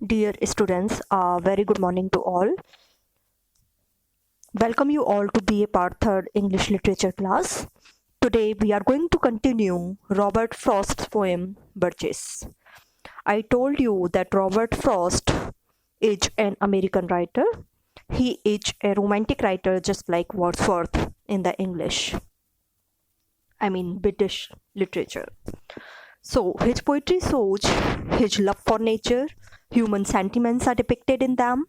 Dear students, very good morning to all. Welcome you all to BA Part 3rd English Literature class. Today we are going to continue Robert Frost's poem Birches. I told you that Robert Frost is an American writer. He is a romantic writer just like Wordsworth in the British literature. So his poetry shows his love for nature, human sentiments are depicted in them,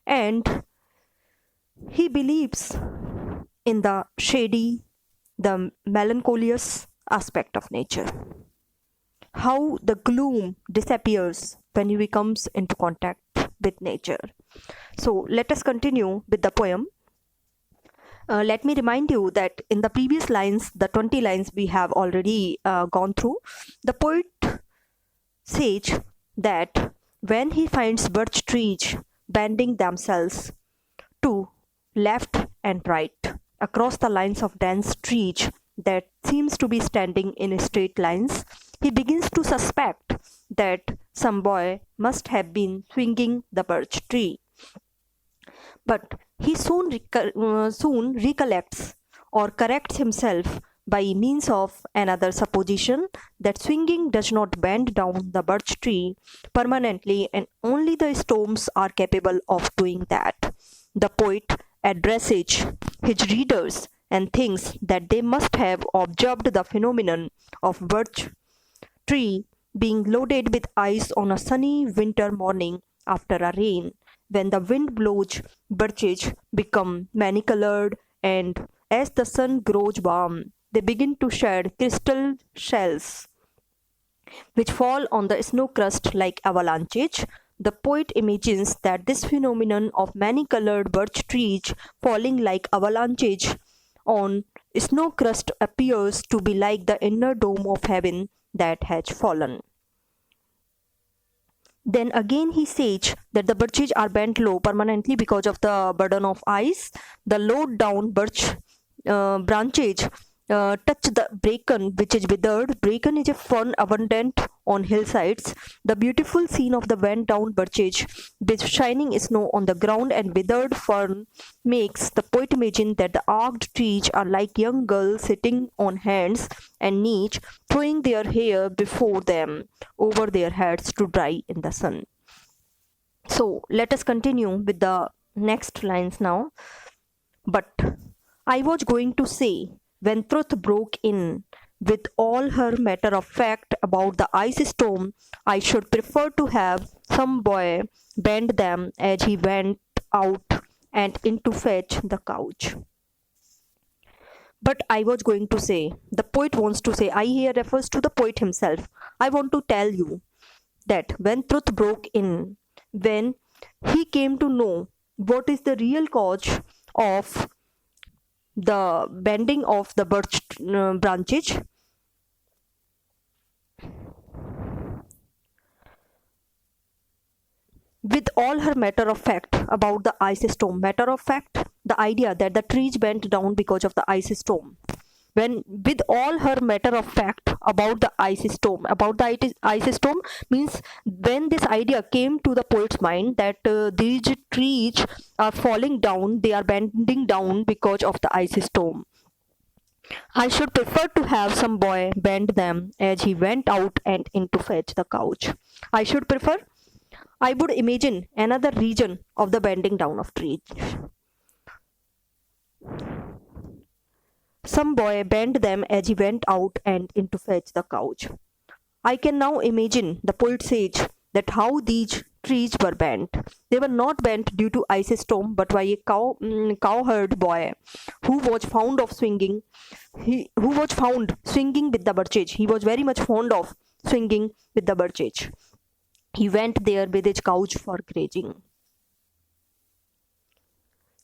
and he believes in the shady, the melancholious aspect of nature. How the gloom disappears when he comes into contact with nature. So let us continue with the poem. Let me remind you that in the previous lines, the 20 lines we have already gone through, the poet says that when he finds birch trees bending themselves to left and right across the lines of dense trees that seems to be standing in straight lines, he begins to suspect that some boy must have been swinging the birch tree. But he soon recollects or corrects himself by means of another supposition that swinging does not bend down the birch tree permanently, and only the storms are capable of doing that. The poet addresses his readers and thinks that they must have observed the phenomenon of birch tree being loaded with ice on a sunny winter morning after a rain. When the wind blows, birches become many-colored, and as the sun grows warm, they begin to shed crystal shells which fall on the snow crust like avalanches. The poet imagines that this phenomenon of many-colored birch trees falling like avalanches on snow crust appears to be like the inner dome of heaven that has fallen. Then again he says that the birches are bent low permanently because of the burden of ice. The low down birch branches touch the bracken which is withered. Bracken is a fern abundant on hillsides. The beautiful scene of the bent down birches with shining snow on the ground and withered fern makes the poet imagine that the arched trees are like young girls sitting on hands and knees, throwing their hair before them over their heads to dry in the sun. So let us continue with the next lines now. But I was going to say, when truth broke in with all her matter of fact about the ice storm, I should prefer to have some boy bend them as he went out and in to fetch the couch. But I was going to say, the poet wants to say, I here refers to the poet himself. I want to tell you that when truth broke in, when he came to know what is the real cause of the bending of the birch branches, with all her matter of fact about the ice storm. Matter of fact, the idea that the trees bent down because of the ice storm. When with all her matter of fact about the ice storm, ice storm means when this idea came to the poet's mind that these trees are falling down, they are bending down because of the ice storm. I should prefer to have some boy bend them as he went out and in to fetch the couch. I would imagine another region of the bending down of trees. Some boy bent them as he went out and in to fetch the couch. I can now imagine, the poet says, that how these trees were bent. They were not bent due to ice storm, but by a cowherd boy who was found of swinging. Who was found swinging with the birches. He was very much fond of swinging with the birches. He went there with his couch for grazing.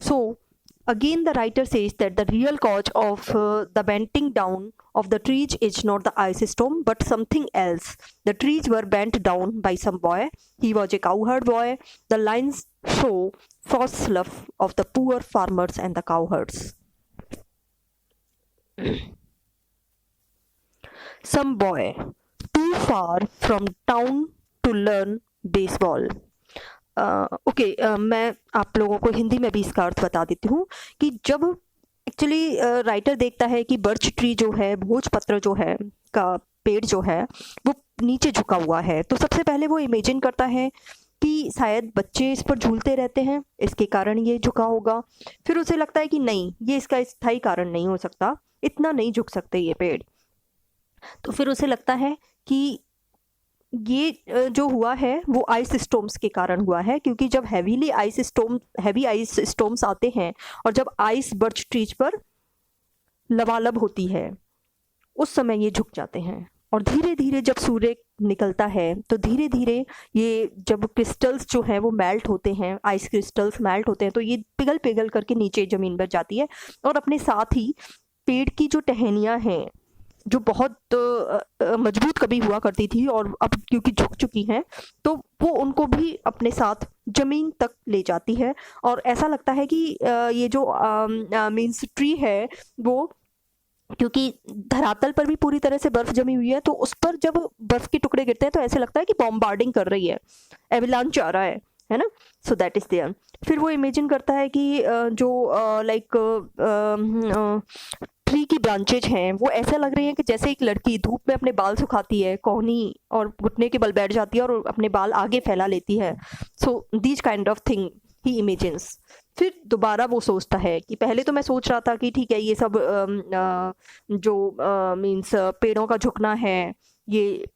So again, the writer says that the real cause of the bending down of the trees is not the ice storm, but something else. The trees were bent down by some boy. He was a cowherd boy. The lines show Frost's love of the poor farmers and the cowherds. Some boy, too far from town to learn baseball. Okay, मैं आप लोगों को हिंदी में भी इसका अर्थ बता देती हूँ कि जब एक्चुअली राइटर देखता है कि बर्च ट्री जो है, भोजपत्र जो है का पेड़ जो है वो नीचे झुका हुआ है, तो सबसे पहले वो इमेजिन करता है कि शायद बच्चे इस पर झूलते रहते हैं, इसके कारण ये झुका होगा। फिर उसे लगता है कि नहीं, ये इसका स्थायी कारण नहीं हो सकता, इतना नहीं झुक सकते ये पेड़। तो फिर उसे लगता है कि ये जो हुआ है वो आइस स्टॉर्म्स के कारण हुआ है, क्योंकि जब हैवी आइस स्टॉर्म्स आते हैं और जब आइस बर्च ट्रीज पर लबालब होती है, उस समय ये झुक जाते हैं। और धीरे धीरे जब सूर्य निकलता है तो धीरे धीरे ये जब क्रिस्टल्स जो हैं वो मेल्ट होते हैं, आइस क्रिस्टल्स मेल्ट होते हैं, तो ये पिघल पिघल करके नीचे ज़मीन पर जाती है और अपने साथ ही पेड़ की जो टहनियाँ हैं जो बहुत मजबूत कभी हुआ करती थी और अब क्योंकि झुक चुकी हैं, तो वो उनको भी अपने साथ ज़मीन तक ले जाती है। और ऐसा लगता है कि ये जो मीन्स ट्री है वो, क्योंकि धरातल पर भी पूरी तरह से बर्फ जमी हुई है, तो उस पर जब बर्फ के टुकड़े गिरते हैं तो ऐसे लगता है कि बॉम्बार्डिंग कर रही है, एविलांच आ रहा है ना। So that is there. फिर वो इमेजिन करता है कि जो लाइक ट्री की ब्रांचेज हैं वो ऐसा लग रही है कि जैसे एक लड़की धूप में अपने बाल सुखाती है, कोहनी और घुटने के बल बैठ जाती है और अपने बाल आगे फैला लेती है। So these kind of thing he imagines. फिर दोबारा वो सोचता है कि पहले तो मैं सोच रहा था कि ठीक है, ये सब जो मीन्स पेड़ों का झुकना है ये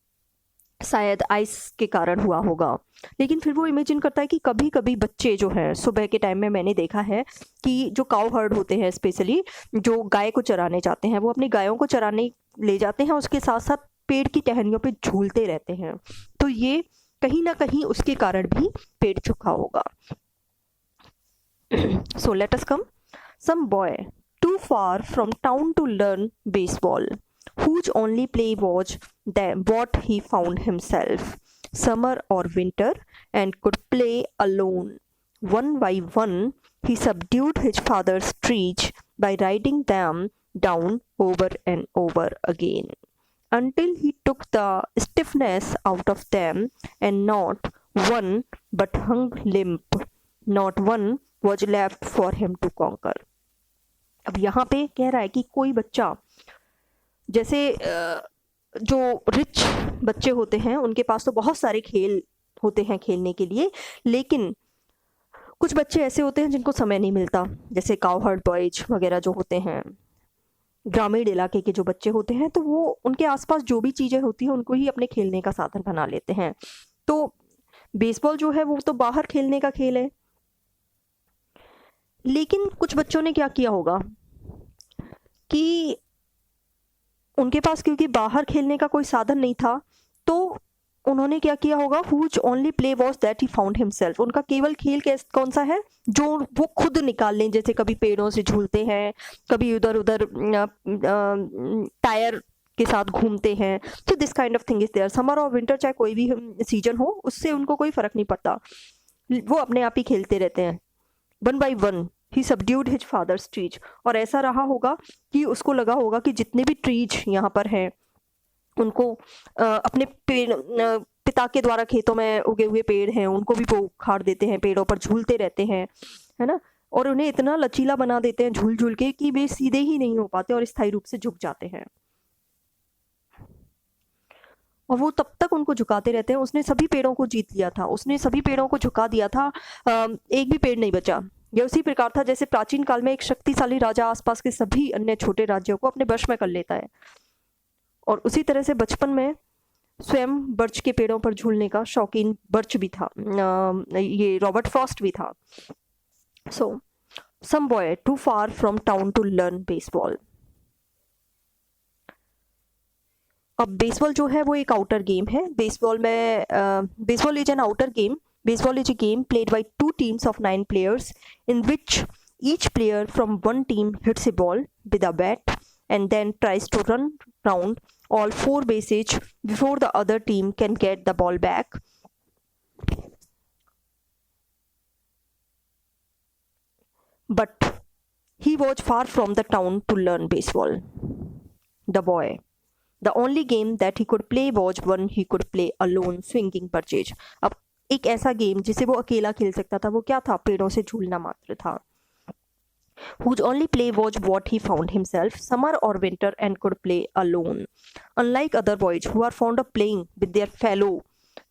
शायद आइस के कारण हुआ होगा। लेकिन फिर वो इमेजिन करता है कि कभी कभी बच्चे जो हैं, सुबह के टाइम में मैंने देखा है कि जो काउ हर्ड होते हैं, स्पेशली जो गाय को चराने जाते हैं, वो अपनी गायों को चराने ले जाते हैं, उसके साथ साथ पेड़ की टहनियों पे झूलते रहते हैं। तो ये कहीं ना कहीं उसके कारण भी पेड़ झुका होगा। So let us come. Some boy too far from town to learn baseball, whose only play was what he found himself, summer or winter, and could play alone. One by one, he subdued his father's trees by riding them down over and over again, until he took the stiffness out of them, and not one but hung limp. Not one was left for him to conquer. अब यहाँ पे कह रहा है कि कोई बच्चा, जैसे जो रिच बच्चे होते हैं उनके पास तो बहुत सारे खेल होते हैं खेलने के लिए, लेकिन कुछ बच्चे ऐसे होते हैं जिनको समय नहीं मिलता, जैसे काउहर्ड बॉयज वगैरह जो होते हैं, ग्रामीण इलाके के जो बच्चे होते हैं, तो वो उनके आसपास जो भी चीज़ें होती हैं उनको ही अपने खेलने का साधन बना लेते हैं। तो बेसबॉल जो है वो तो बाहर खेलने का खेल है, लेकिन कुछ बच्चों ने क्या किया होगा कि उनके पास क्योंकि बाहर खेलने का कोई साधन नहीं था, तो उन्होंने क्या किया होगा, whose only play was that he found himself, उनका केवल खेल कौन सा है, जो वो खुद निकाल लें, जैसे कभी पेड़ों से झूलते हैं, कभी उधर उधर टायर के साथ घूमते हैं। तो this kind of thing is there. Summer और विंटर चाहे कोई भी सीजन हो, उससे उनको कोई फर्क नहीं पड़ता, वो अपने आप ही खेलते रहते हैं। One by one he subdued his father's trees, और ऐसा रहा होगा कि उसको लगा होगा कि जितने भी ट्रीज यहाँ पर हैं उनको अपने पिता के द्वारा खेतों में उगे हुए पेड़ हैं उनको भी वो उखाड़ देते हैं, पेड़ों पर झूलते रहते हैं, है ना, और उन्हें इतना लचीला बना देते हैं झूल झूल के कि वे सीधे ही नहीं हो पाते और स्थायी रूप से झुक जाते हैं, और वो तब तक उनको झुकाते रहते हैं। उसने सभी पेड़ों को जीत लिया था, उसने सभी पेड़ों को झुका दिया था, एक भी पेड़ नहीं बचा। यह उसी प्रकार था जैसे प्राचीन काल में एक शक्तिशाली राजा आसपास के सभी अन्य छोटे राज्यों को अपने वश में कर लेता है, और उसी तरह से बचपन में स्वयं बर्च के पेड़ों पर झूलने का शौकीन बर्च भी था, ये रॉबर्ट फ्रॉस्ट भी था। So some boy too far from town to learn baseball. अब बेसबॉल जो है वो एक आउटर गेम है। बेसबॉल में baseball is an outer game. Baseball is a game played by two teams of 9 players, in which each player from one team hits a ball with a bat and then tries to run round all 4 bases before the other team can get the ball back. But he was far from the town to learn baseball. The boy. The only game that he could play was one he could play alone, swinging birches. अब एक ऐसा game जिसे वो अकेला खेल सकता था, वो क्या था? पेड़ों से झूलना मात्र था. Whose only play was what he found himself, summer or winter, and could play alone. Unlike other boys who are fond of playing with their fellow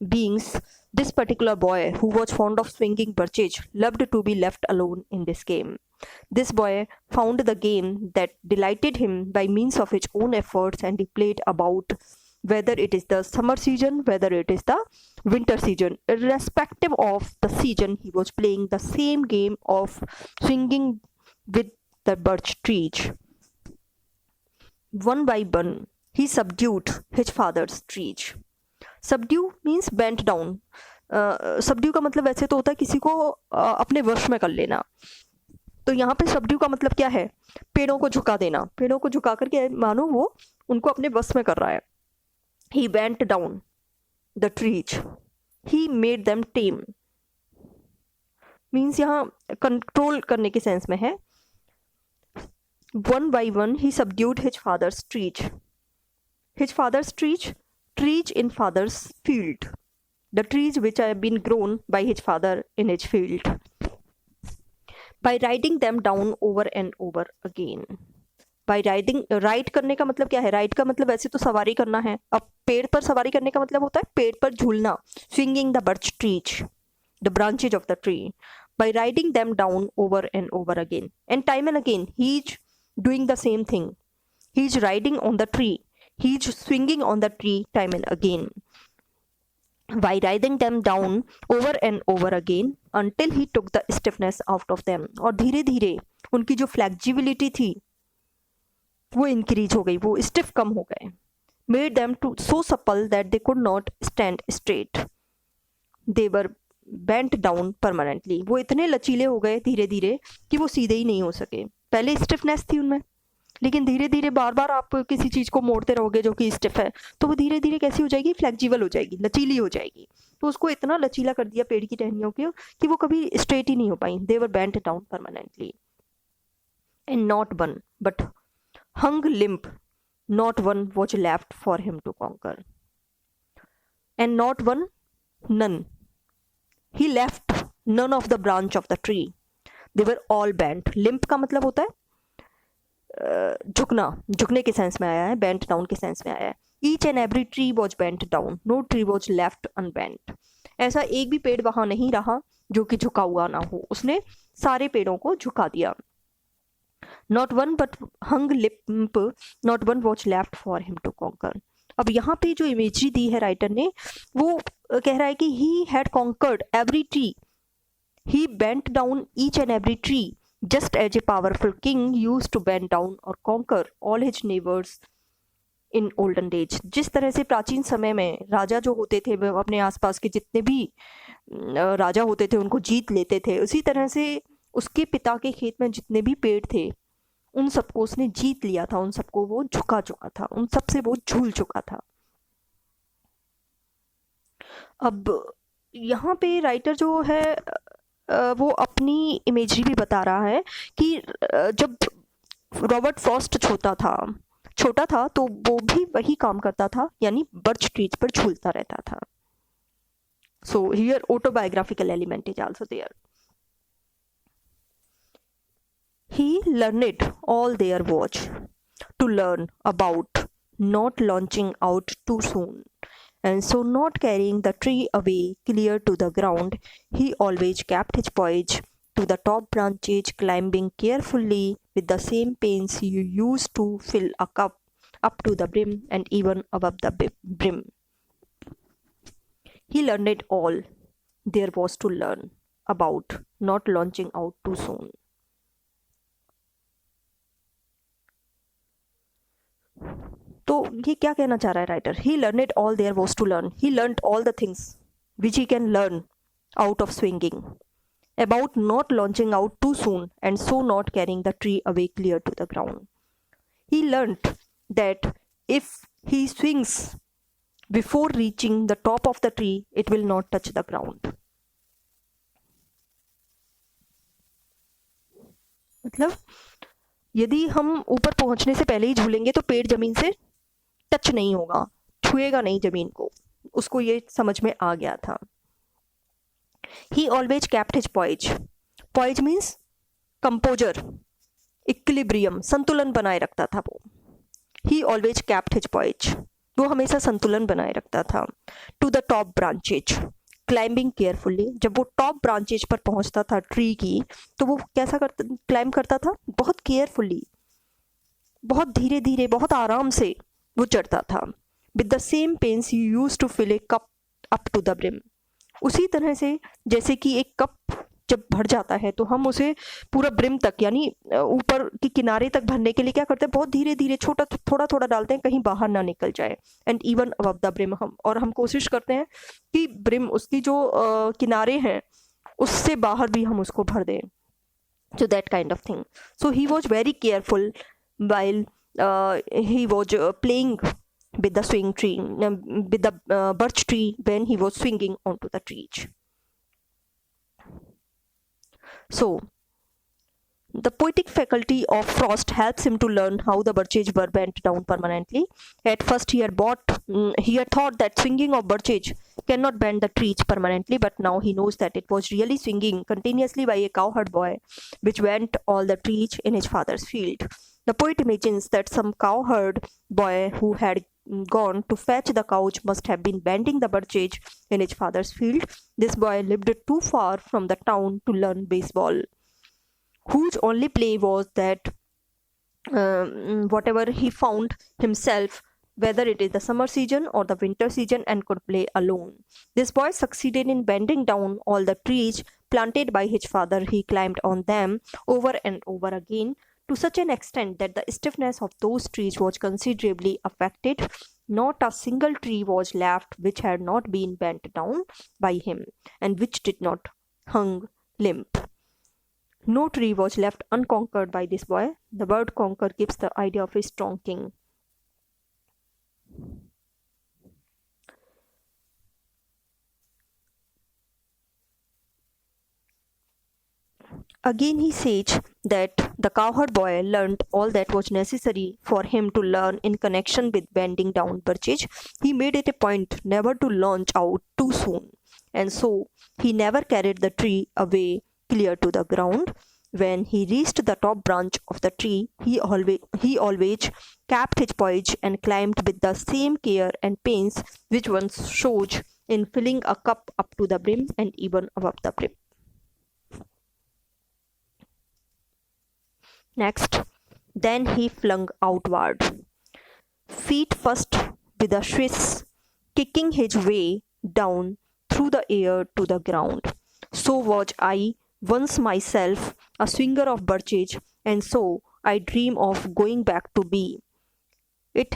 beings, this particular boy, who was fond of swinging birches, loved to be left alone in this game. This boy found the game that delighted him by means of his own efforts, and he played about whether it is the summer season, whether it is the winter season. Irrespective of the season, he was playing the same game of swinging with the birch trees. One by one, he subdued his father's trees. Subdue means bent down. Subdue का मतलब वैसे तो होता है किसी को अपने वश में कर लेना. तो यहाँ पे subdue का मतलब क्या है? पेड़ों को झुका देना. पेड़ों को झुका करके मानो वो उनको अपने वश में कर रहा है. He bent down the trees. He made them tame. Means यहाँ कंट्रोल करने के सेंस में है. One by one, he subdued his father's trees. His father's trees in father's field. The trees which have been grown by his father in his field. By riding them down over and over again. By riding, ride करने का मतलब क्या है? Ride का मतलब वैसे तो सवारी करना है. अब पेड़ पर सवारी करने का मतलब होता है पेड़ पर झूलना. Swinging the birch trees, the branches of the tree. By riding them down over and over again. And time and again, he's doing the same thing. He's riding on the tree. He's swinging on the tree time and again. By riding them down over and over again until he took the stiffness out of them. और धीरे धीरे उनकी जो flexibility थी वो increase हो गई, वो स्टिफ कम हो गए. Made them to so supple that they could not stand straight. They were bent down permanently. वो इतने लचीले हो गए धीरे धीरे कि वो सीधे ही नहीं हो सके. पहले स्टिफनेस थी उनमें, लेकिन धीरे धीरे बार बार आप किसी चीज को मोड़ते रहोगे जो कि स्टिफ है, तो वो धीरे धीरे कैसी हो जाएगी? फ्लेक्सिबल हो जाएगी, लचीली हो जाएगी. तो उसको इतना लचीला कर दिया पेड़ की टहनियों को कि वो कभी स्ट्रेट ही नहीं हो पाई. They were bent down permanently. And not one but hung limp, not one was left for him to conquer. And not one, none. He left none of the branch of the tree. They were all bent. Limp का मतलब होता है झुकना, झुकने के sense में आया है, bent down के सेंस में आया है. Each and every tree was bent down. No tree was left unbent. ऐसा एक भी पेड़ वहां नहीं रहा जो कि झुका हुआ ना हो. उसने सारे पेड़ों को झुका दिया. Not one but hung limp, not one was left for him to conquer. अब यहाँ पे जो इमेजरी दी है राइटर ने, वो कह रहा है कि he had conquered every tree. He bent down each and every tree, just as a powerful king used to bend down or conquer all his neighbors in olden days. जिस तरह से प्राचीन समय में राजा जो होते थे वो अपने आसपास के जितने भी राजा होते थे उनको जीत लेते थे, उसी तरह से उसके पिता के खेत में जितने भी पेड़ थे उन सबको उसने जीत लिया था, उन सबको वो झुका चुका था, उन सबसे वो झूल चुका था. अब यहाँ पे राइटर जो है वो अपनी इमेजरी भी बता रहा है कि जब रॉबर्ट फ्रॉस्ट छोटा था तो वो भी वही काम करता था, यानी बर्च ट्रीज पर झूलता रहता था. So here autobiographical element is also there. He learned all there was to learn about not launching out too soon, and so not carrying the tree away clear to the ground. He always kept his poise to the top branches, climbing carefully with the same pains you used to fill a cup up to the brim and even above the brim. He learned all there was to learn about not launching out too soon. तो ये क्या कहना चाह रहा है writer? He learned all there was to learn. He learned all the things which he can learn out of swinging, about not launching out too soon and so not carrying the tree away clear to the ground. He learned that if he swings before reaching the top of the tree, it will not touch the ground. मतलब यदि हम ऊपर पहुंचने से पहले ही झूलेंगे तो पेड़ जमीन से टच नहीं होगा, छुएगा नहीं जमीन को. उसको ये समझ में आ गया था. He always kept his poise. Poise means composure, equilibrium, संतुलन बनाए रखता था वो. He always kept his poise. वो हमेशा संतुलन बनाए रखता था. To the top branches, climbing carefully. जब वो टॉप ब्रांचेज पर पहुंचता था ट्री की, तो वो कैसा क्लाइंब करता था? बहुत केयरफुली, बहुत धीरे धीरे, बहुत आराम से वो चढ़ता था. With the same pains he used to fill a cup up to the brim. उसी तरह से जैसे कि एक कप जब भर जाता है तो हम उसे पूरा ब्रिम तक यानी ऊपर की किनारे तक भरने के लिए क्या करते हैं? बहुत धीरे धीरे छोटा थोड़ा थोड़ा डालते हैं, कहीं बाहर ना निकल जाए. And even above the brim, हम कोशिश करते हैं कि ब्रिम उसकी जो किनारे हैं उससे बाहर भी हम उसको भर दें. So that kind of thing. So he was very careful while he was playing with the swing tree, with the birch tree when he was swinging onto the trees. So the poetic faculty of Frost helps him to learn how the birches were bent down permanently. At first he had thought that swinging of birches cannot bend the trees permanently, but now he knows that it was really swinging continuously by a cowherd boy, which bent all the trees in his father's field. The poet imagines that some cowherd boy who had gone to fetch the cows must have been bending the birches in his father's field. This boy lived too far from the town to learn baseball, whose only play was that whatever he found himself, whether it is the summer season or the winter season, and could play alone. This boy succeeded in bending down all the trees planted by his father. He climbed on them over and over again, to such an extent that the stiffness of those trees was considerably affected. Not a single tree was left which had not been bent down by him, and which did not hang limp. No tree was left unconquered by this boy. The word conquer gives the idea of a strong king. Again he says that the cowherd boy learned all that was necessary for him to learn in connection with bending down birches. He made it a point never to launch out too soon, and so he never carried the tree away clear to the ground. When he reached the top branch of the tree, he always kept his poise and climbed with the same care and pains which one shows in filling a cup up to the brim and even above the brim. Next, then he flung outward, feet first with a swish, kicking his way down through the air to the ground. So was I once myself, a swinger of birches, and so I dream of going back to be. It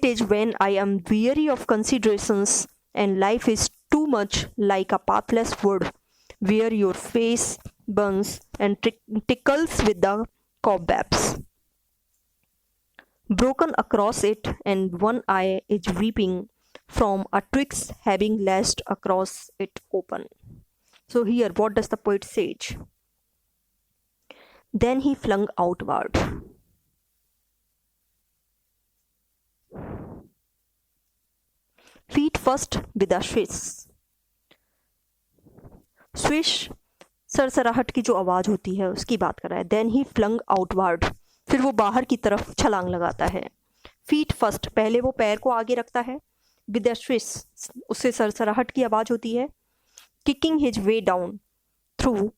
is when I am weary of considerations and life is too much like a pathless wood, where your face burns and tickles with the cobwebs broken across it, and one eye is weeping from a twigs having lashed across it open. So here, what does the poet say? Then he flung outward. Feet first with a swish. Swish सरसराहट की जो आवाज होती है उसकी बात कर रहा है. देन ही फ्लंग आउटवर्ड, फिर वो बाहर की तरफ छलांग लगाता है. फीट फर्स्ट, पहले वो पैर को आगे रखता है. विद अ स्विश, उससे सरसराहट की आवाज होती है. Kicking his way down through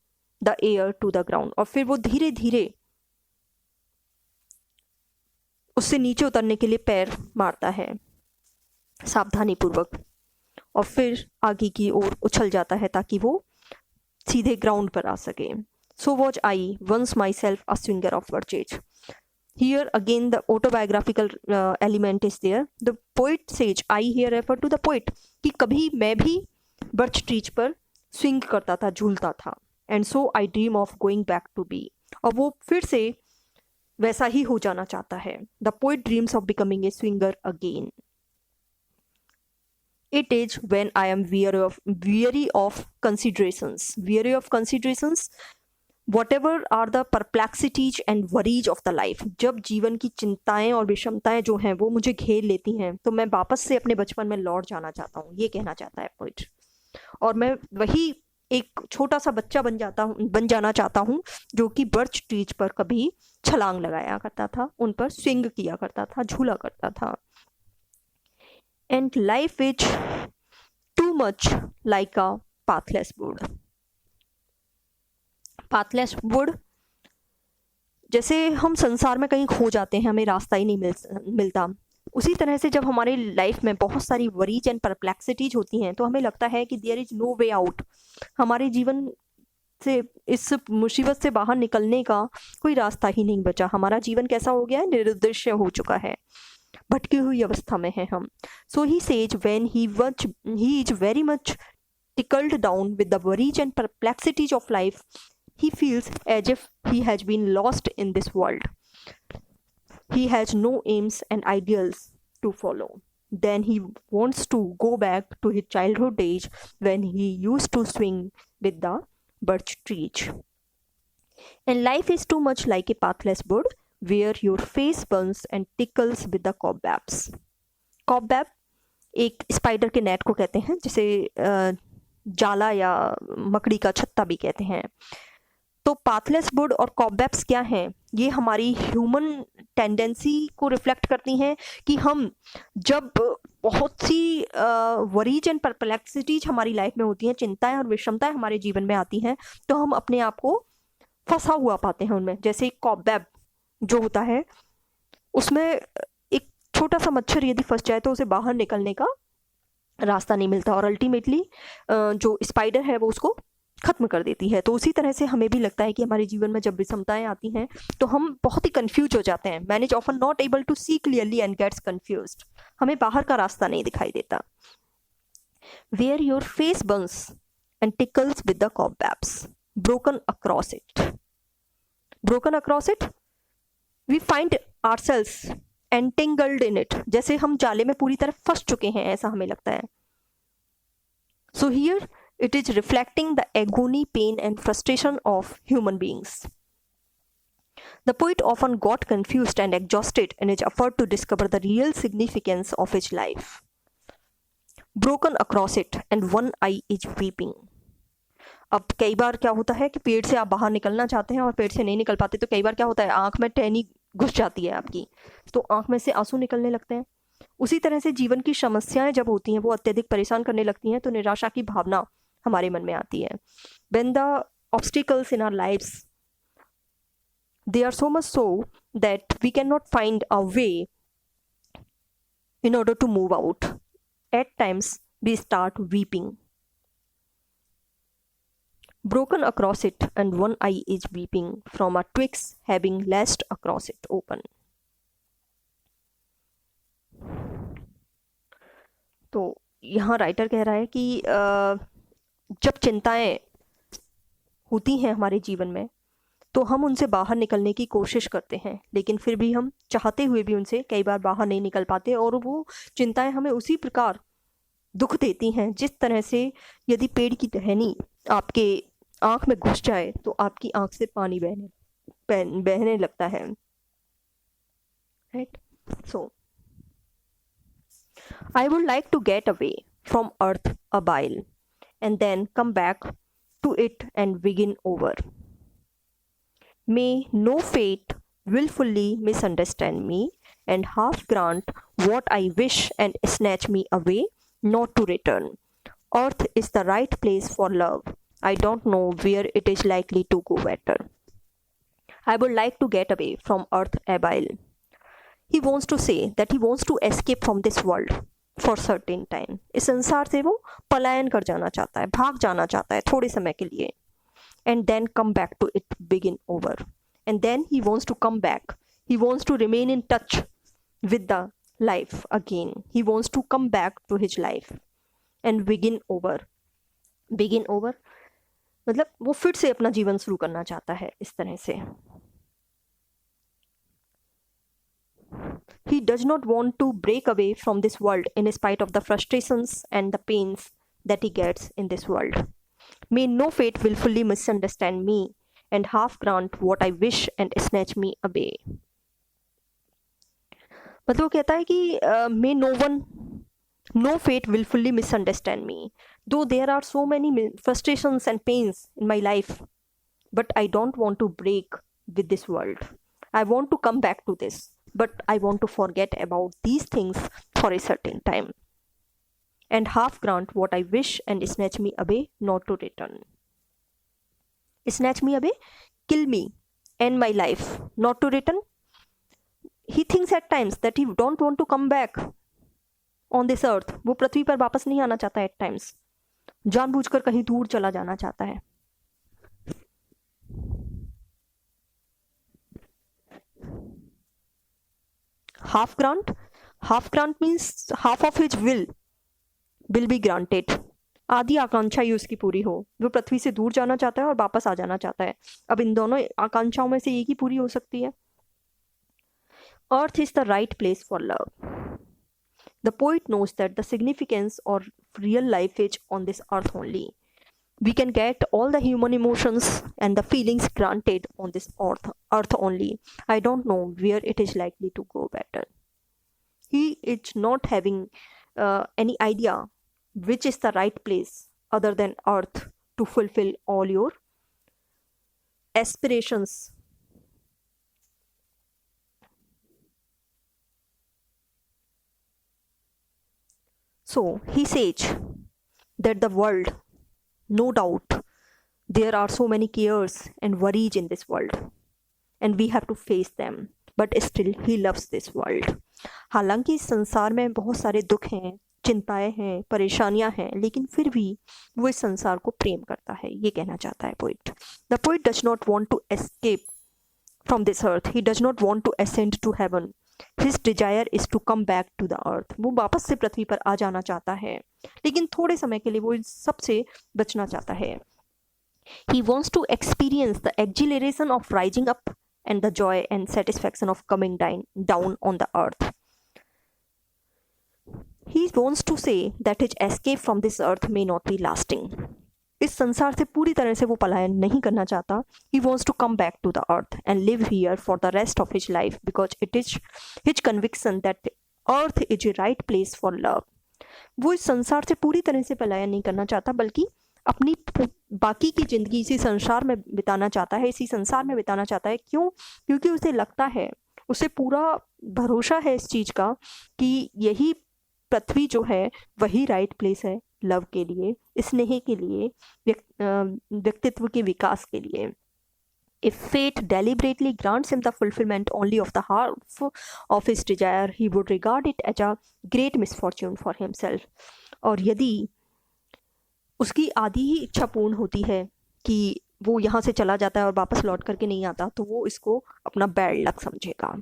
the air to the ground, और फिर वो धीरे धीरे उससे नीचे उतरने के लिए पैर मारता है सावधानी पूर्वक, और फिर आगे की ओर उछल जाता है ताकि वो सीधे ग्राउंड पर आ सके. So was I once myself a swinger of birches. Here again the autobiographical element is there. The poet says, I here refer to the poet, कि कभी मैं भी birch trees पर स्विंग करता था, झूलता था. And so I dream of going back to be. और वो फिर से वैसा ही हो जाना चाहता है. The poet dreams of becoming a swinger again. It is when I am weary of considerations. Weary of considerations, whatever are the perplexities and worries of the life. जब जीवन की चिंताएं और विषमताएं जो हैं वो मुझे घेर लेती हैं, तो मैं वापस से अपने बचपन में लौट जाना चाहता हूँ. ये कहना चाहता है पोइट. और मैं वही एक छोटा सा बच्चा बन जाना चाहता हूँ जो कि बर्च ट्रीज पर कभी छलांग लगाया करता था, उन पर स्विंग किया करता था, झूला करता था. And life is too much like a pathless wood. pathless wood, जैसे हम संसार में कहीं खो जाते हैं, हमें रास्ता ही नहीं मिलता, उसी तरह से जब हमारी लाइफ में बहुत सारी वरीज एंड परप्लेक्सिटीज होती हैं तो हमें लगता है कि there is no way out. हमारे जीवन से इस मुसीबत से बाहर निकलने का कोई रास्ता ही नहीं बचा. हमारा जीवन कैसा हो गया है, निरुद्देश्य हो चुका है, भटकी हुई अवस्था में हैं हम. So he says when he is very much tickled down with the worries and perplexities of life, he feels as if he has been lost in this world. He has no aims and ideals to follow. Then he wants to go back to his childhood days when he used to swing with the birch trees. And life is too much like a pathless wood where your face burns and tickles with the cobwebs. Cobweb एक spider के net को कहते हैं, जिसे जाला या मकड़ी का छत्ता भी कहते हैं. तो पाथलेस वुड और कॉबवेब्स क्या हैं? ये हमारी ह्यूमन टेंडेंसी को रिफ्लेक्ट करती हैं कि हम जब बहुत सी वरीज एंड परप्लेक्सिटीज हमारी लाइफ में होती हैं, चिंताएं और विषमताएं हमारे जीवन में आती हैं, तो हम अपने आप को फंसा हुआ पाते हैं उनमें. जैसे कॉबवेब जो होता है, उसमें एक छोटा सा मच्छर यदि फंस जाए तो उसे बाहर निकलने का रास्ता नहीं मिलता और अल्टीमेटली जो स्पाइडर है वो उसको ख़त्म कर देती है. तो उसी तरह से हमें भी लगता है कि हमारे जीवन में जब विषमताएं आती हैं तो हम बहुत ही कंफ्यूज हो जाते हैं. Man is often not able to see clearly and gets confused. हमें बाहर का रास्ता नहीं दिखाई देता. Where your face burns and tickles with the cobwebs, broken across it we find ourselves entangled in it. जैसे हम जाले में पूरी तरह फंस चुके हैं, ऐसा हमें लगता है. So here it is reflecting the agony, pain and frustration of human beings. The poet often got confused and exhausted in his effort to discover the real significance of his life. Broken across it and one eye is weeping. अब कई बार क्या होता है कि पेट से आप बाहर निकलना चाहते हैं और पेट से नहीं निकल पाते, तो कई बार क्या होता है, आंख में टहनी घुस जाती है आपकी, तो आंख में से आंसू निकलने लगते हैं. उसी तरह से जीवन की समस्याएं जब होती हैं, वो अत्यधिक परेशान करने लगती हैं, तो निराशा की भावना हमारे मन में आती है. When the obstacles in our lives, they are so much so that we cannot find a way in order to move out. At times we start weeping. Broken across it and one eye is weeping from a twigs having lashed across it open. तो यहाँ writer कह रहा है कि जब चिंताएं होती हैं हमारे जीवन में तो हम उनसे बाहर निकलने की कोशिश करते हैं, लेकिन फिर भी हम चाहते हुए भी उनसे कई बार बाहर नहीं निकल पाते, और वो चिंताएं हमें उसी प्रकार दुख देती हैं जिस तरह से यदि पेड़ की टहनी आपके आंख में घुस जाए तो आपकी आंख से पानी बहने लगता है. Right. So I would like to get away from earth a while and then come back to it and begin over. May no fate willfully misunderstand me and half grant what I wish and snatch me away, not to return. Earth is the right place for love. I don't know where it is likely to go better. I would like to get away from earth a while. He wants to say that he wants to escape from this world for certain time. इस संसार से वो पलायन कर जाना चाहता है, भाग जाना चाहता है थोड़े समय के लिए. And then come back to it, begin over. And then he wants to come back. He wants to remain in touch with the life again. He wants to come back to his life and begin over. Begin over मतलब वो फिर से अपना जीवन शुरू करना चाहता है इस तरह से. He does not want to break away from this world in spite of the frustrations and the pains that he gets in this world. May no fate willfully misunderstand me and half grant what I wish and snatch me away. मतलब वो कहता है कि may no fate willfully misunderstand me. Though there are so many frustrations and pains in my life, but I don't want to break with this world. I want to come back to this, but I want to forget about these things for a certain time, and half grant what I wish and snatch me away, not to return. Snatch me away, kill me, end my life, not to return. He thinks at times that he don't want to come back on this earth. वो पृथ्वी पर वापस नहीं आना चाहता at times. जानबूझकर कहीं दूर चला जाना चाहता है. Half grant means half of his will be granted. आधी आकांक्षा ही उसकी पूरी हो. वो पृथ्वी से दूर जाना चाहता है और वापस आ जाना चाहता है. अब इन दोनों आकांक्षाओं में से एक ही पूरी हो सकती है. Earth is the right place for love. The poet knows that the significance or real life is on this earth only. We can get all the human emotions and the feelings granted on this earth only. I don't know where it is likely to go better. He is not having any idea which is the right place other than earth to fulfill all your aspirations. So he says that the world, no doubt, there are so many cares and worries in this world, and we have to face them. But still, he loves this world. हालांकि इस संसार में बहुत सारे दुख हैं, चिंताएं हैं, परेशानियां हैं, लेकिन फिर भी वो इस संसार को प्रेम करता है. ये कहना चाहता है poet. The poet does not want to escape from this earth. He does not want to ascend to heaven. His desire is to come back to the earth. वो वापस से पृथ्वी पर आ जाना चाहता है, लेकिन थोड़े समय के लिए वो इन सब से बचना चाहता है. He wants to experience the exhilaration of rising up and the joy and satisfaction of coming down on the earth. He wants to say that his escape from this earth may not be lasting. इस संसार से पूरी तरह से वो पलायन नहीं करना चाहता. He wants to come back to the earth and live here for the rest of his life because it is his conviction that earth is a right place for love. वो इस संसार से पूरी तरह से पलायन नहीं करना चाहता, बल्कि अपनी बाकी की ज़िंदगी इसी संसार में बिताना चाहता है, इसी संसार में बिताना चाहता है. क्यों? क्योंकि उसे लगता है, उसे पूरा भरोसा है इस चीज़ का कि यही पृथ्वी जो है वही राइट प्लेस है लव के लिए, स्नेह के लिए, व्यक्तित्व के विकास के लिए. If fate deliberately grants him the fulfillment only of the half of his desire, he would regard it as a great misfortune for himself. और यदि उसकी आधी ही इच्छा पूर्ण होती है कि वो यहाँ से चला जाता है और वापस लौट करके नहीं आता, तो वो इसको अपना बैड लक समझेगा,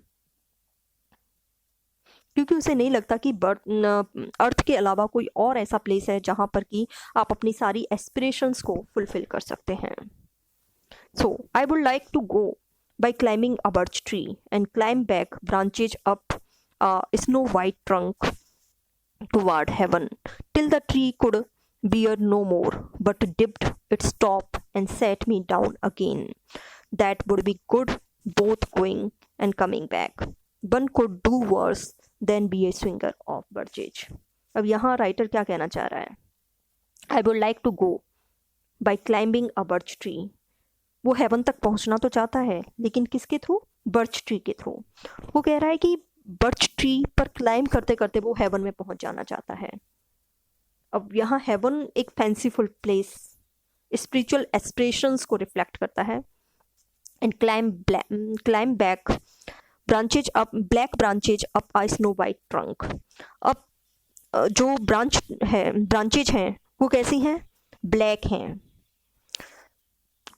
क्योंकि उसे नहीं लगता कि अर्थ के अलावा कोई और ऐसा प्लेस है जहाँ पर कि आप अपनी सारी एस्पिरेशंस को फुलफिल कर सकते हैं. So, I would like to go by climbing a birch tree and climb back branches up a snow white trunk toward heaven till the tree could bear no more but dipped its top and set me down again. That would be good both going and coming back. One could do worse than be a swinger of birches. अब यहाँ writer क्या कहना चाह रहा है? I would like to go by climbing a birch tree. वो haven तक पहुंचना तो चाहता है, लेकिन किसके थ्रू? बर्च ट्री के थ्रू. वो कह रहा है कि बर्च ट्री पर क्लाइम करते करते वो हेवन में पहुंच जाना चाहता है. अब यहाँ हेवन एक फैंसीफुल प्लेस, स्पिरिचुअल एस्पिरेशंस को रिफ्लेक्ट करता है. And climb back branches up, black branches up a snow white trunk. अब जो ब्रांचेज हैं वो कैसी हैं? ब्लैक हैं,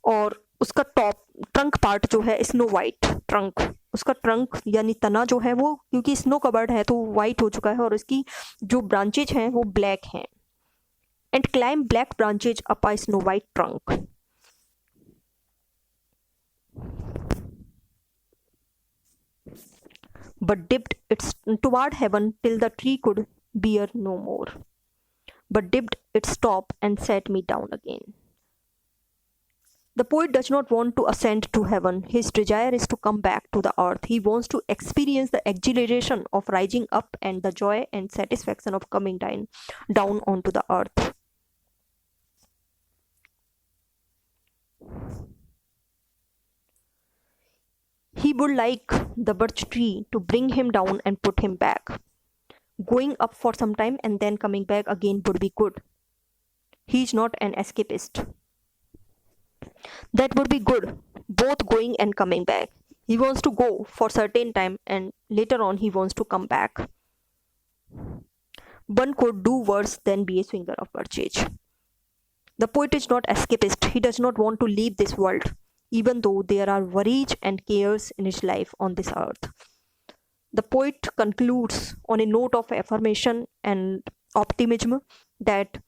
और उसका टॉप ट्रंक पार्ट जो है स्नो वाइट ट्रंक, उसका ट्रंक यानी तना जो है वो क्योंकि स्नो कवर्ड है तो वाइट हो चुका है, और उसकी जो ब्रांचेज हैं वो ब्लैक हैं. And climb black branches up a snow white trunk. But dipped its toward heaven till the tree could bear no more, but dipped its top and set me down again. The poet does not want to ascend to heaven. His desire is to come back to the earth. He wants to experience the exhilaration of rising up and the joy and satisfaction of coming down onto the earth. he would like the birch tree to bring him down and put him back. Going up for some time and then coming back again would be good. He's not an escapist. That would be good, both going and coming back. He wants to go for certain time and later on he wants to come back. One could do worse than be a swinger of birch age. The poet is not escapist. He does not want to leave this world, even though there are worries and cares in his life on this earth. The poet concludes on a note of affirmation and optimism that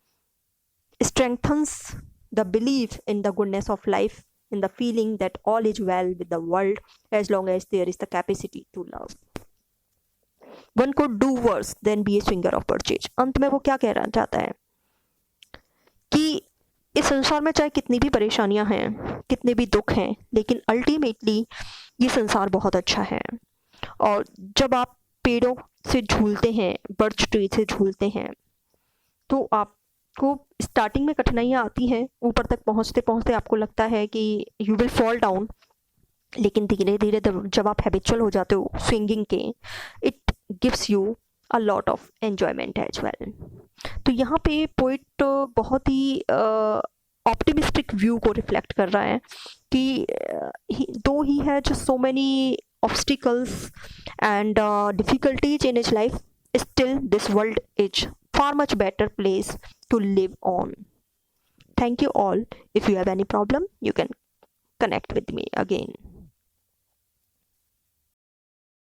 strengthens the belief in the goodness of life, in the feeling that all is well with the world as long as there is the capacity to love. One could do worse than be a swinger of birch age. अंत में वो क्या कहना चाहता है कि इस संसार में चाहे कितनी भी परेशानियां हैं, कितने भी दुख हैं, लेकिन अल्टीमेटली ये संसार बहुत अच्छा है. और जब आप पेड़ों से झूलते हैं, बर्च ट्री से झूलते हैं, तो आपको स्टार्टिंग में कठिनाइयाँ आती हैं. ऊपर तक पहुँचते पहुँचते आपको लगता है कि यू विल फॉल डाउन, लेकिन धीरे धीरे जब आप हैबिचुअल हो जाते हो स्विंगिंग के, it gives you a lot of enjoyment as well. तो यहाँ पे पोइट बहुत ही ऑप्टिमिस्टिक व्यू को रिफ्लेक्ट कर रहा है कि though he has so many obstacles and difficulties in his life, still this world is far much better place to live on. Thank you all. If you have any problem, you can connect with me again.